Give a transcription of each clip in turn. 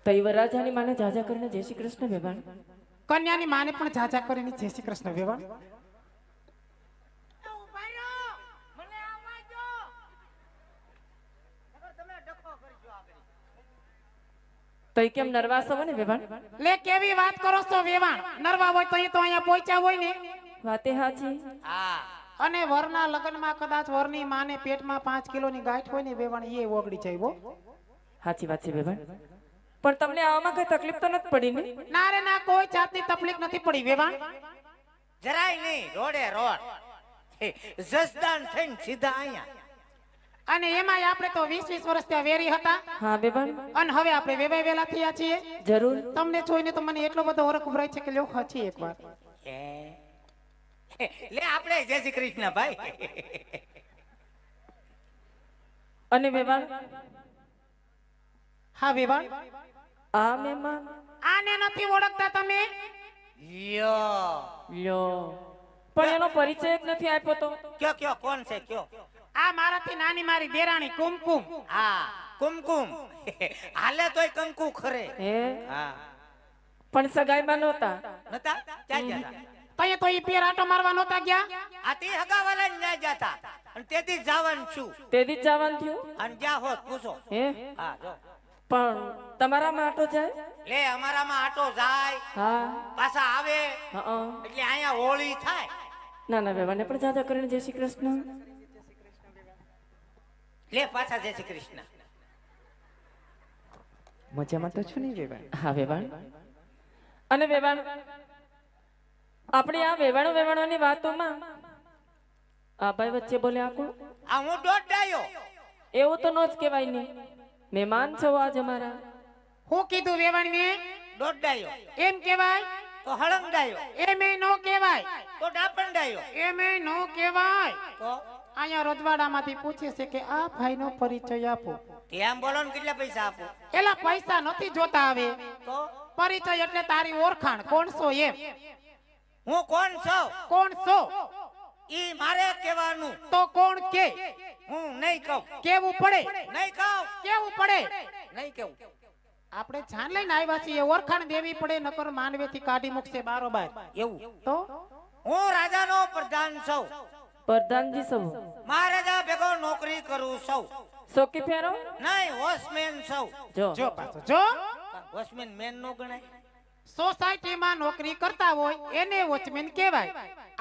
તો એ વરરાજાની માને જાજા કરીને જય શ્રી કૃષ્ણ વેવાણ. કન્યાની માને પણ જાજા કરીને જય શ્રી કૃષ્ણ વેવાણ. તો એ કેમ નર્વાસ હોય ને વેવાણ? લે કેવી વાત કરો છો વેવાણ? નરવા હોય તો અહીંયા પહોંચ્યા હોય ને. વાતે હાચી. અને વરના લગ્નમાં કદાચ વરની માને પેટમાં 5 કિલોની ગાંઠ હોય ને વેવાણ એ ઓગળી જાય હો. સાચી વાત છે વેવાણ. પણ તમને આમાં કઈ તકલીફ તો નથી પડી ને? ના રે ના, કોઈ જાતની તકલીફ નથી પડી વેવાણ. જરાય નહીં, રોડે રોડ જસદાન થઈને સીધા અહીંયા. અને એમાંય આપણે તો 20-20 વર્ષ ત્યાં વેરી હતા. હા વેવાણ. અને હવે આપણે વેવાય વેલા થયા છીએ. જરૂર. તમને જોઈને તો મને એટલો બધો હરખ ઉભરાય છે કે લ્યો હાચી એકવાર. લે આપણે જય શ્રી કૃષ્ણ ભાઈ. અને વેવાણ હા વેવાણ. આ મહેમાન આને નથી ઓળખતા તમે? લ્યો પણ એનો પરિચય જ નથી આપ્યો તો. કયો કયો કોણ છે કયો? આ મારાથી નાની મારી દેરાણી કુમકુમ. હા કુમકુમ. હાલે તોય કંકુ ખરે. હે હા પણ સગાઈમાં નહોતા. નતા ક્યાં ગયા? તઈએ તો ઈ પેર આટો મારવા નહોતા ગયા? આ તે હગાવાલા ને ન્યા જાતા અને તેથી જવાનું છું. તેથી જ જવાનું થયું. અને જ્યાં હોત પૂછો. હે હા જો. પણ તમારામાં આટો જાય? લે અમારામાં આટો જાય હા. પાછા આવે હા. એટલે અહીંયા હોળી થાય. ના ના વેવાને પણ જાજા કરીને જય શ્રી કૃષ્ણ. લે પાછા જય શ્રી કૃષ્ણ. મજામાં તો છું ને વેવાણ? હા વેવાણ. અને વેવાણ આપણી આ વેવાણોની વાતોમાં આ ભાઈ વચ્ચે બોલે આ કોણ? આ હું દોડાયો. એવું તો નો જ કહેવાય ને. મહેમાન છો આજ અમારા. હું કીધું વેવાણને? દોડાયો એમ કહેવાય? તો હળંગડાયો. એમે નો કહેવાય. તો ડાપંડાયો. એમે નો કહેવાય. તો અહીંયા રજવાડામાંથી પૂછે છે કે આ ભાઈનો પરિચય આપો. એમ બોલો ને કેટલા પૈસા આપો? એલા પૈસા નથી જોતા આવે. તો પરિચય એટલે તારી ઓળખાણ. કોણ છો એમ? હું કોણ છું? કોણ છો? ઈ મારે કહેવાનું. તો કોણ કે? હું નહીં કહું. કેવું પડે? નહીં કહું. કેવું પડે? નહીં કહું. આપણે જાન લઈને આવ્યા છીએ, ઓળખાણ દેવી પડે, નકર માનવેથી કાઢી મૂકશે બારોબાર. એવું તો હું રાજાનો પ્રધાન છું. પ્રધાનજી સૌ મહારાજા ભેગો નોકરી કરું છું. સોકી ફેરો નહીં વોચમેન છું. જો જો પાછો જો. વોચમેન મેન નો ગણાય. સોસાયટીમાં નોકરી કરતા હોય એને વોચમેન કહેવાય.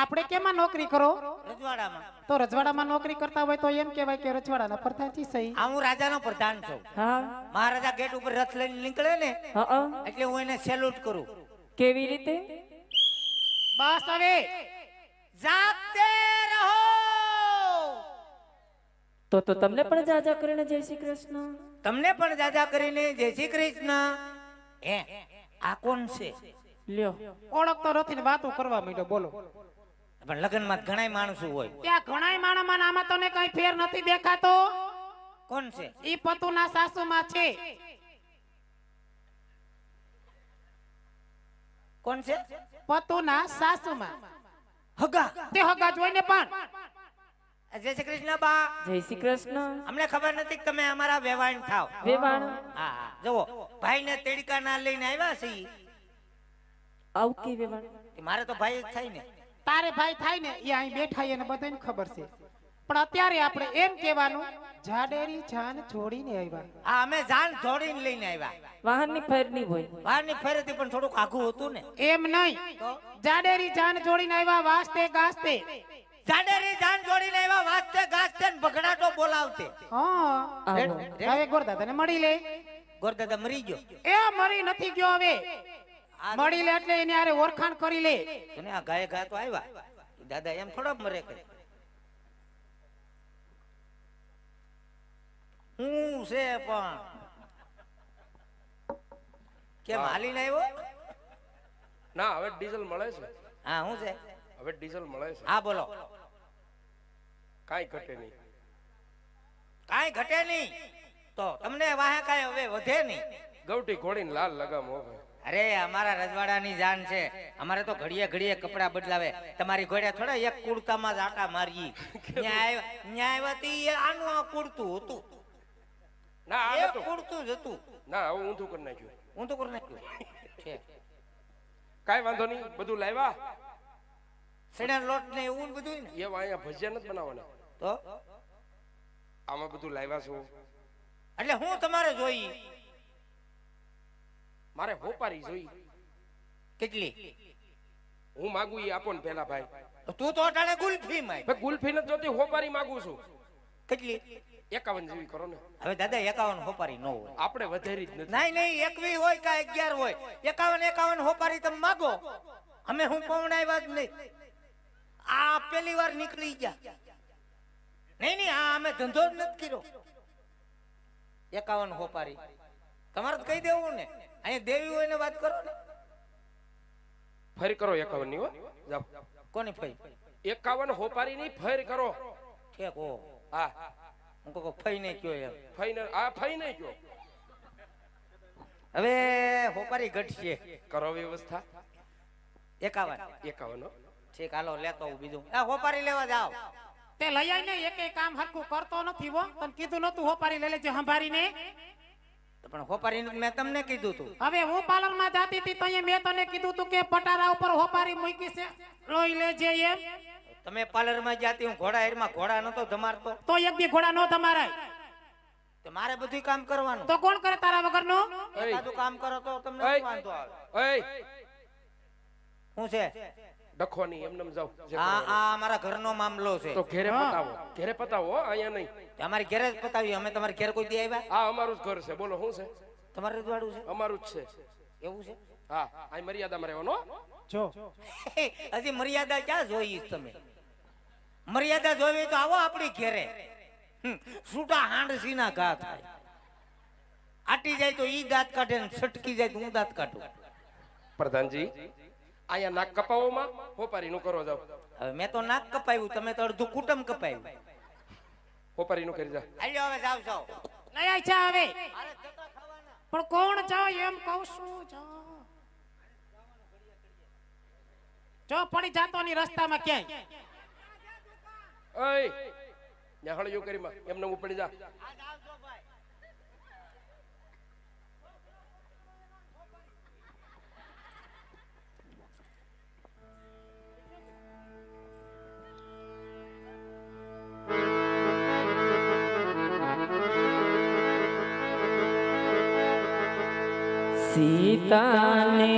આપણે કેમાં નોકરી કરો? રજવાડામાં. તો રજવાડામાં નોકરી કરતા હોય તો એમ કહેવાય કે રજવાડાના પ્રધાનજી સહી. આ હું રાજાનો પ્રધાન છું. હા. મહારાજા ગેટ ઉપર રથ લઈને નીકળે ને હા. એટલે હું એને સેલ્યુટ કરું. કેવી રીતે? બસ હવે જાગતે રહો. તો તમને પણ જાજા કરીને જય શ્રી કૃષ્ણ. તમને પણ જાજા કરીને જય શ્રી કૃષ્ણ. હે આ કોણ છે? લ્યો ઓળખતો નથી ને વાતો કરવા માંડ્યો. બોલો. પણ લગ્નમાં ઘણાય માણસો હોય. ત્યાં ઘણાય માણસમાં આમાં તને કઈ ફેર નથી દેખાતો? કોણ છે? ઈ પતુના સાસુમાં છે. કોણ છે? પતુના સાસુમાં. હગા. તે હગા જોઈને પણ જય શ્રી કૃષ્ણ બા. જય શ્રી કૃષ્ણ. અમને ખબર નથી કે તમે અમારા વેવાણ થાવ. વેવાણ હા હા જુઓ ભાઈ ને તેડકા ના લઈને આવ્યા છે. આવું કે વેવાણ? મારે તો ભાઈ જ થાય ને. તારે ભાઈ થાય ને એ અહીં બેઠા એને બધાને ખબર છે. પણ અત્યારે આપણે એમ કહેવાનું જાડેરી જાન જોડીને આવ્યા. હા અમે જાન જોડીને લઈને આવ્યા. વાહનની ફેર નહીં હોય. બહારની ફેરેથી પણ થોડુંક આઘું હતું ને. એમ નહીં, જાડેરી જાન જોડીને આવ્યા વાસ્તે ગાસ્તે. જાડેરી જાન જોડીને આવ્યા વાજતે ગાજતે ને ભગડાટો બોલાવતે. હા આવો. હવે ગોરદાદાને મળી લે. ગોરદાદા મરી ગયો. એ મરી નથી ગયો. હવે મળી લે એટલે એને આરે ઓળખાણ કરી લે. અને આ ગાય ગા તો આવ્યા. દાદા એમ થોડા મરે કે હું છે પણ કેમ હાલીને આવ્યો? ના હવે ડીઝલ મળે છે. હા હું છે? હવે ડીઝલ મળે છે. હા બોલો. કાઈ ઘટે નહીં. કાઈ ઘટે નહીં તો તમને વાહે કાઈ હવે વધે નહીં. ગૌટી ઘોડીને લાલ લગામ હોવે. અરે અમારા રજવાડાની જાન છે. અમારે તો ઘડીએ ઘડીએ કપડા બદલાવે. તમારી ઘોડે થોડા એક કુડતામાં જ આટા મારી. ન્યાય ન્યાયવતી આનું આ કુડતું હતું. ના આ એ નતું. કુડતું જ હતું. ના હવે ઊંધું કરી નાખ્યું. હું તો કરી નાખ્યું છે. કાંઈ વાંધો નહીં, બધું લાવ્યા. સણા લોટ ને એવું ને બધું ને એવા અહીંયા ભજીયા નથી બનાવવાના. તો આમાં બધું લાવ્યા છું. એટલે હું તમારે જોઈ મારે હોપારી જોઈ. કેટલી હું માગું એ આપો ને પેલા ભાઈ. તું તો અટાણે ગુલ્ફી માં ભાઈ ગુલ્ફી નથી જોતી, હોપારી માગું છું. કેટલી 51 જેવી કરો ને. હવે દાદા 51 હોપારી ન હોય. આપણે વધેરી જ નથી. નહીં નહીં 21 હોય કા 11 હોય 51 હોપારી તમે માગો. અમે હું પવડાવ્યા જ નહીં. આ પેલી વાર નીકળી ગયા. નહીં નહીં આ અમે ધંધો જ નથી કર્યો. 51 હોપારી તમારે તો કહી દેવું ને. અહીંયા દેવી હોય ને વાત કરો ને. ફેર કરો 51 ની હો. જાઓ. કોની ફઈ 51 હોપારી ની ફેર કરો. ઠેક ઓ હા હું કહું ફઈ નહીં કયો એમ. ફઈ ને આ ફઈ નહીં કયો. હવે હોપારી ઘટશે. કરો વ્યવસ્થા. 51 51 હો. ઠીક હાલો લેતો હું બીજું. આ હોપારી લેવા જાવ. તે લઈ આવીને એકે કામ હરખું કરતો નથી હો. તને કીધું નતું હોપારી લઈ લેજે સંભારીને. પણ હોપારી મેં તમને કીધું તું. હવે હું પાલનમાં જાતી હતી તો અહીંયા મેં તને કીધું તું કે પટારા ઉપર હોપારી મૂકી છે લઈ લેજે એમ. તમે પાર્લર માં જાતી હું ઘોડા હેરમાં ઘોડા નતો ધમારતો. તો એક દી ઘોડા નો તમારાય તો મારે બધું કામ કરવાનું. તો કોણ કરે તારા વગરનો? એકાદું કામ કરો તો તમને ઓય. શું વાંધો આવે. ઓય શું છે ડખો નહીં, એમને જાઓ. જે આ કરવાનું. આ અમારા ઘરનો મામલો છે. તો ઘેરે પતાવો, ઘેરે પતાવો હો, અહીંયા નહીં. અમારી ઘરે જ પતાવી. અમે તમારી ઘેર કોઈ દી આવ્યા? આ અમારું જ ઘર છે. બોલો શું છે? તમારે રજવાડું છે અમારું જ છે. એવું છે? હા આ મર્યાદામાં રહેવાનો હો. જો હજી મર્યાદા ક્યાં જોઈ તમે? મર્યાદા જોવી તો આવો આપણી ઘેરે. છૂટા હાંડસીના ઘા થાય. આટી જાય તો ઈ દાંત કાઢે ને છટકી જાય તો હું દાંત કાઢું. પ્રધાનજી અહીંયા નાક કપાવોમાં હોપારી નું કરો. જાઓ હવે મેં તો નાક કપાયું, તમે તો અડધું કુટુંબ કપાયું. હોપારી નું કરી જા. હાલ્યો હવે જાવ જાવ. લઈ આય ચા હવે. પણ કોણ જાય એમ કહું છું. જો પડી જાતો ની રસ્તામાં ક્યાંય. ઓય ત્યાં હળિયું કરી માં એમને ઉપડી જા. સીતાને